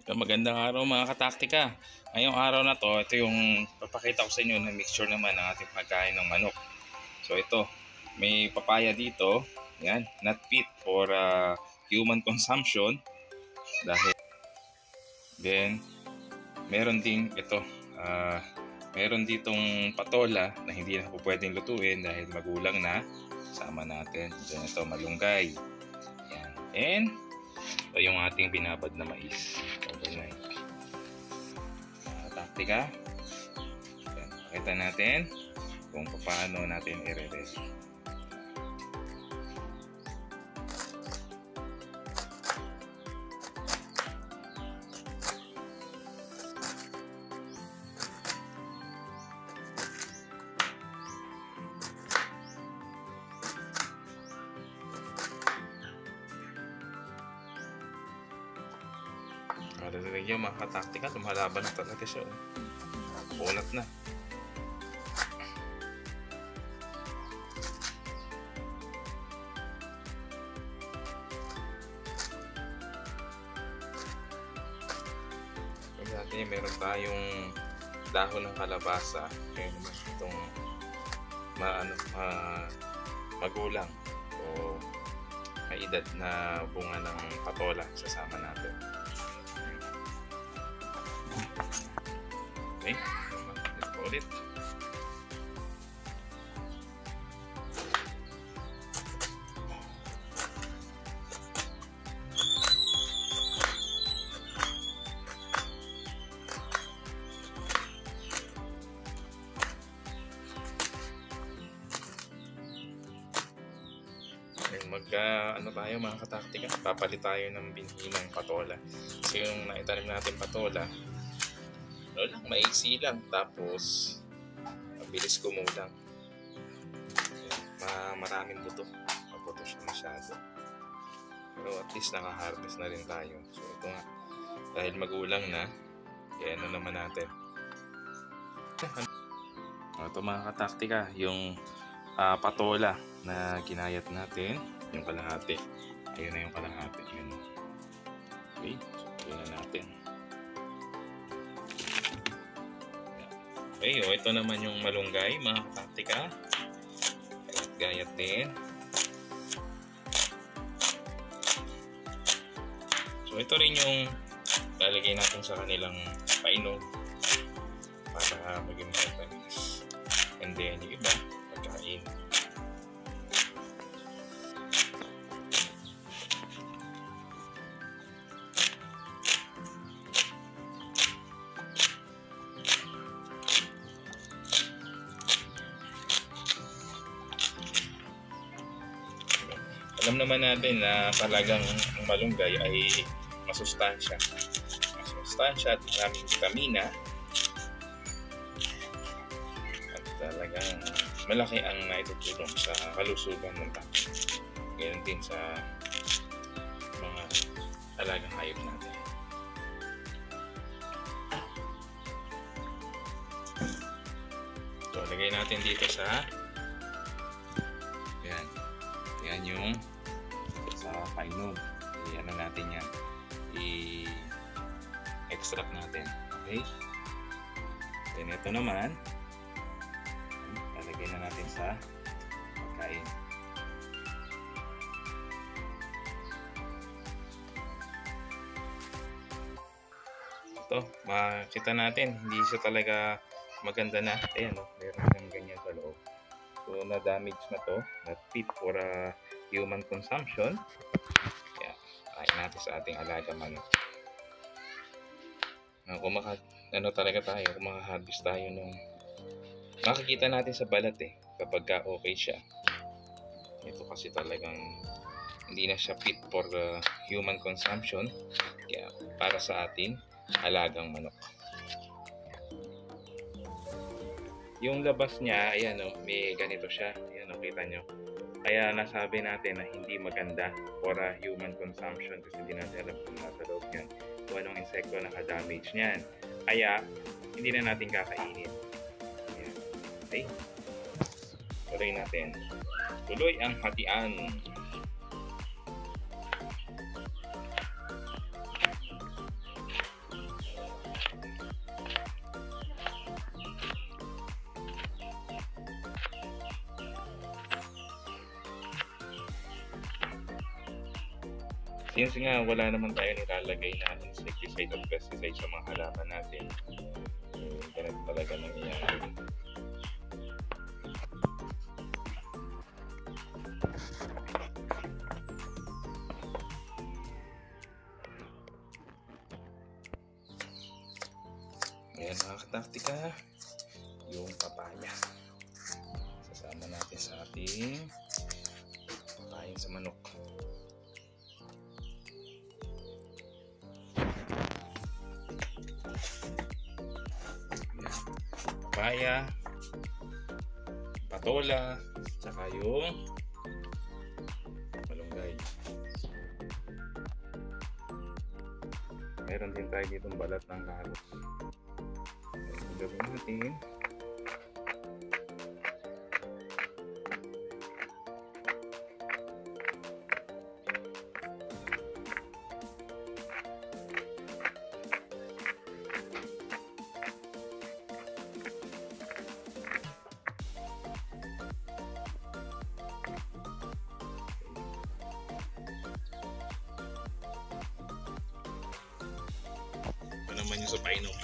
Magandang araw mga kataktika. Ngayong araw na to, ito yung papakita ko sa inyo na mixture naman ng ating pagkain ng manok. So ito, may papaya dito. Yan, not fit for human consumption. Dahil then meron ding ito, meron ditong patola na hindi na po pwedeng lutuin dahil magulang na. Sama natin. Then ito, malunggay. Yan. And ito yung ating binabad na mais. Overnight. Taktika. Pakita natin kung paano natin i-rest. Maririnig nyo mga kataktika, lumalaban na talaga siya. Bunat na. Dati meron tayong dahon ng kalabasa. Kaya naman itong magulang o may edad na bunga ng patola sasama natin. Okay, let's go ulit. Ano tayo mga kataktika, papalit tayo ng binhi ng patola. Kasi yung naitanim natin patola, maiksi lang, tapos mabilis kumulang. Maraming buto, mabuto siya masyado. Pero at least naka-harvest na rin tayo. So ito nga, dahil magulang na, kaya ano naman natin. Ito mga kataktika, yung patola na ginayat natin, yung kalahati. Ayun na yung kalahati. Yun. Okay, so yun na natin. Okay, ito naman yung malunggay mga kataktika. Gayat din. So ito rin yung lalagay natin sa kanilang painom para maging matamis. And then yung iba, pagkain. Alam naman natin na talagang ang malunggay ay masustansya. Masustansya at maraming vitamina. At talagang malaki ang naitutulong sa kalusugan ng tao. Ganyan din sa mga alagang hayop natin. So, lagay natin dito sa yan yung sa painom. Ano natin yan, i-extract natin. Okay, then ito naman lalagay na natin sa pagkain. Ito, makita natin hindi siya talaga maganda na. Ayan, meron siyang ganyan sa loob. So na-damage na to, not fit for human consumption. Kaya kain natin sa ating alaga manok. Kung talaga tayo, kung maka-harvest tayo nung makikita natin sa balat kapag okay siya. Ito kasi talagang hindi na siya fit for human consumption. Kaya para sa atin, alagang manok. Yung labas niya, ayan may ganito siya. Ayan kita nyo. Kaya nasabi natin na hindi maganda for human consumption kasi hindi natin alam kung nasa loob yan. Kung anong insekto naka-damage niyan. Kaya, hindi na natin kakainin. Ayan. Okay. Tuloy natin. Tuloy ang hatian. Since nga wala naman tayo nilalagay na insecticide o pesticide sa mga halaman natin, ganun talaga nangyayari. Ayan mga kataktika, yung papaya. Sasama natin sa ating pagkain sa manok. Papaya, patola, saka yung malunggay. Meron din tayo ditong balat ng carrots. Gawin natin. Ano naman yung sa painom?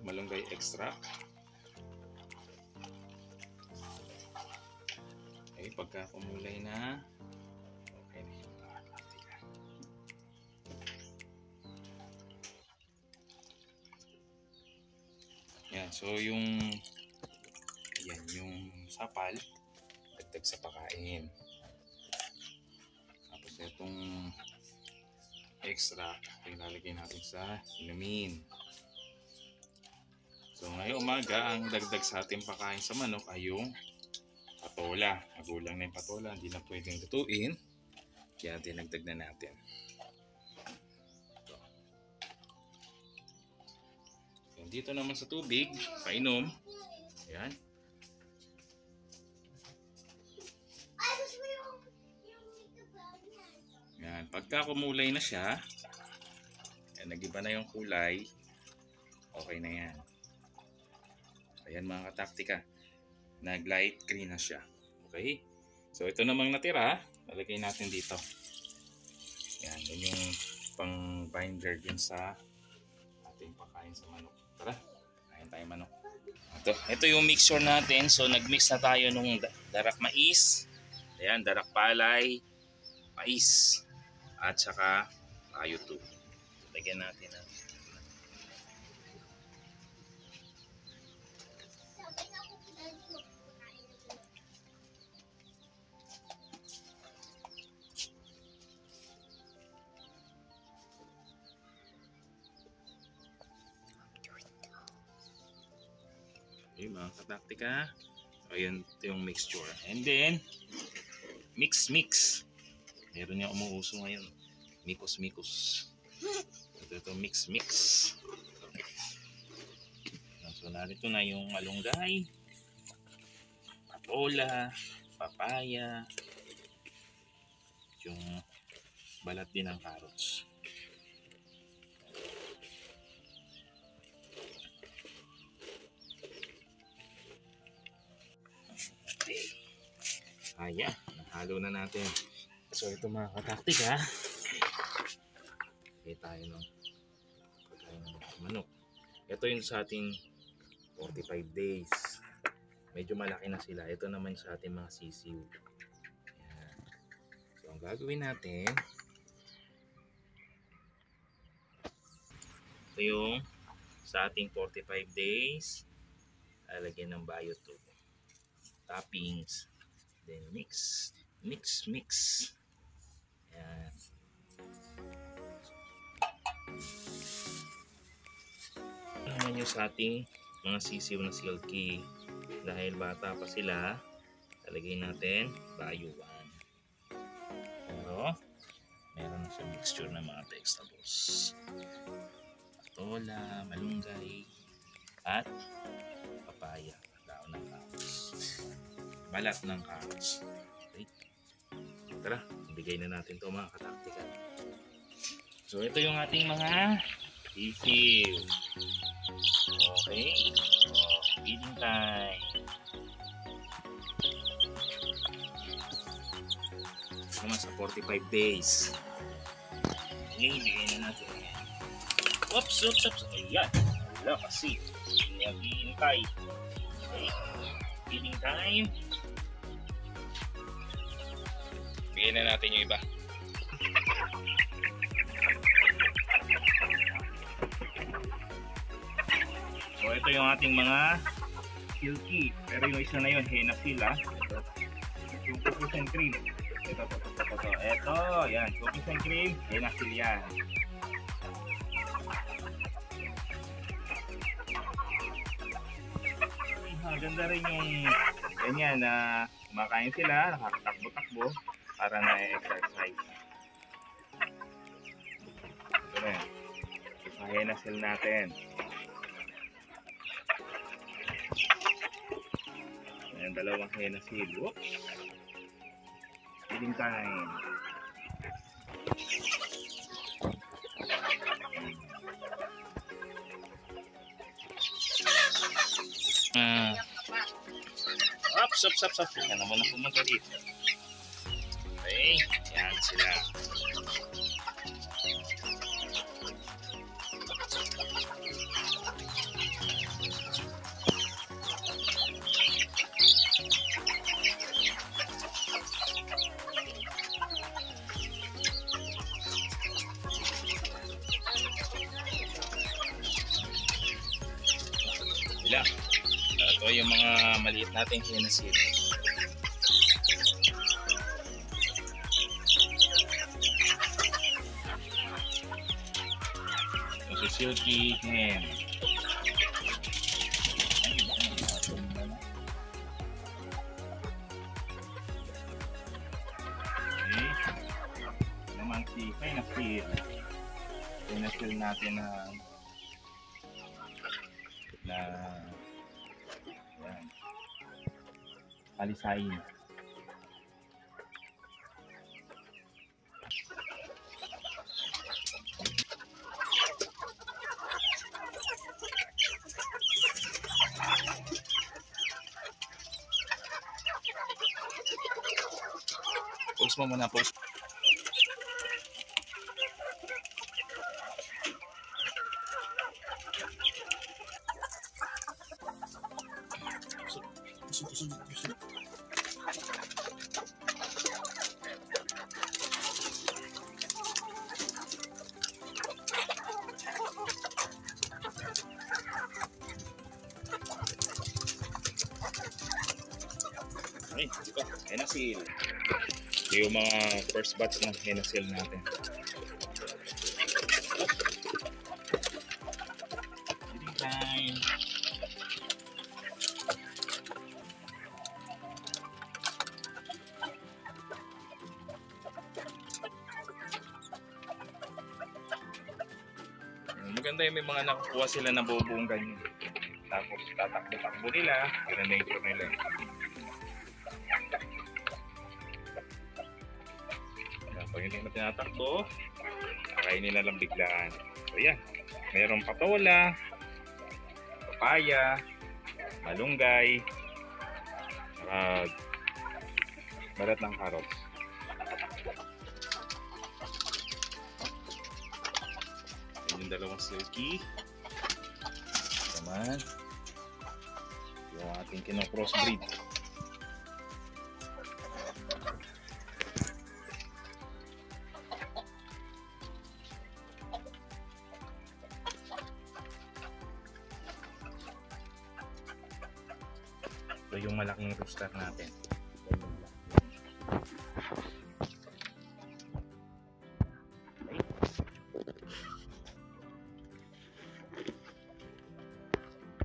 Malunggay extract. Okay, pagka kumulay na, okay na yung mga taktika. Yan, so yung sapal, dagdag sa pakain. Tapos itong extract, ilalagay natin sa inumin. So ngayong umaga, ang dagdag sa ating pakain sa manok ay yung patola. Magulang na yung patola, hindi na pwedeng lutuin. Kaya dinagdag na natin. So, dito naman sa tubig, painom. Ayan. Ayan. Pagka kumulay na siya, nag-iba na yung kulay, okay na yan. Ayan mga kataktika, nag-light green na siya. Okay? So ito namang natira, lalagay natin dito. Yan, yun yung pang binder din sa ating pakain sa manok. Tara, kain tayo manok. Ito yung mixture natin. So nag-mix na tayo nung darak mais. Ayan, darak palay, mais, at saka bayuto. Lagyan natin na. Okay, mga kataktika, ayan yung mixture. And then mix. Meron niya umuuso ngayon, mikos. Ito mix. So narito na yung malunggay, patola, papaya, yung balat din ng carrots. Ayan, nahalo na natin. So ito mga kataktika, okay tayo ng pagkain ng manok. Ito yung sa ating 45 days. Medyo malaki na sila. Ito naman sa ating mga sisiw. Ayan. So ang gagawin natin, ito yung sa ating 45 days, lalagyan ng bayuto, toppings, then mix. Ayan. Naman yung sa ating mga sisiw na silky, dahil bata pa sila, lalagay natin bayuan. Pero meron na siyang mixture ng mga vegetables. Patola, malunggay, at papaya. Daon ng carrots. Balat ng carrots. Okay. Tara, bigay na natin ito mga kataktika. So ito yung ating mga sisiw. Okay. So, feeding time. Naman sa 45 days. Okay, bigay na natin. Oops. Ayan. Wala kasi. Naghihintay. Okay. Feeding time. Bigay na natin yung iba. So ito yung ating mga silky. Pero yung isa na yun, henna sila. Ito. Yung cookies and cream. Ito. Yan. Cookies and cream, henna sila yan. Maganda rin yung ganyan na kumakain sila, nakakatakbo-takbo para na-exercise. Ito na yan. Yung henna sila natin. Ayan, dalawang henna seal. Whoops! Feeding time. Stop. Yan naman na pumunta dito. Okay, yan sila. Sila. Ito yung mga maliit nating henna seal. Ito si silky hen. Okay. Naman si henna seal. Henna seal natin na palisain. Post mo muna, post. Okay, ito, henna seal. Ito yung mga first batch ng henna seal natin. Feeding time. Maganda yung may mga nakukuha sila na bubuong ganyan. Tapos tatakbo-takbo nila, yun ang nature nila. Pag hindi na tinatakbo, kakainin nila lang biglaan. So yan, mayroong patola, papaya, malunggay, balat ng carrots. Yan yung dalawang silky. Naman, yung ating kinocrossbreed. Ito yung malaking rooster natin.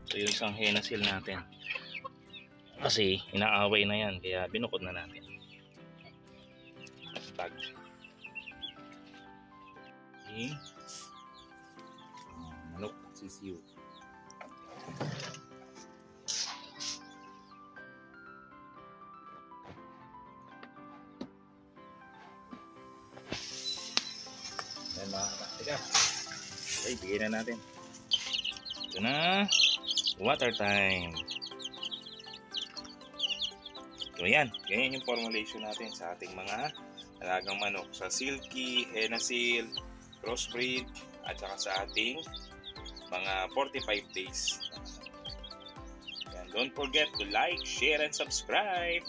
So yung isang henna seal natin. Kasi inaaway na yan, kaya binukod na natin. Tag. ating manok sisiw. Yan mga kataktika. Okay, bigyan na natin. Ito na, water time. So yan, ganyan yung formulation natin sa ating mga alagang manok. Sa Silky, Henna Seal, Crossbreed, at saka sa ating mga 45 days. And don't forget to like, share, and subscribe.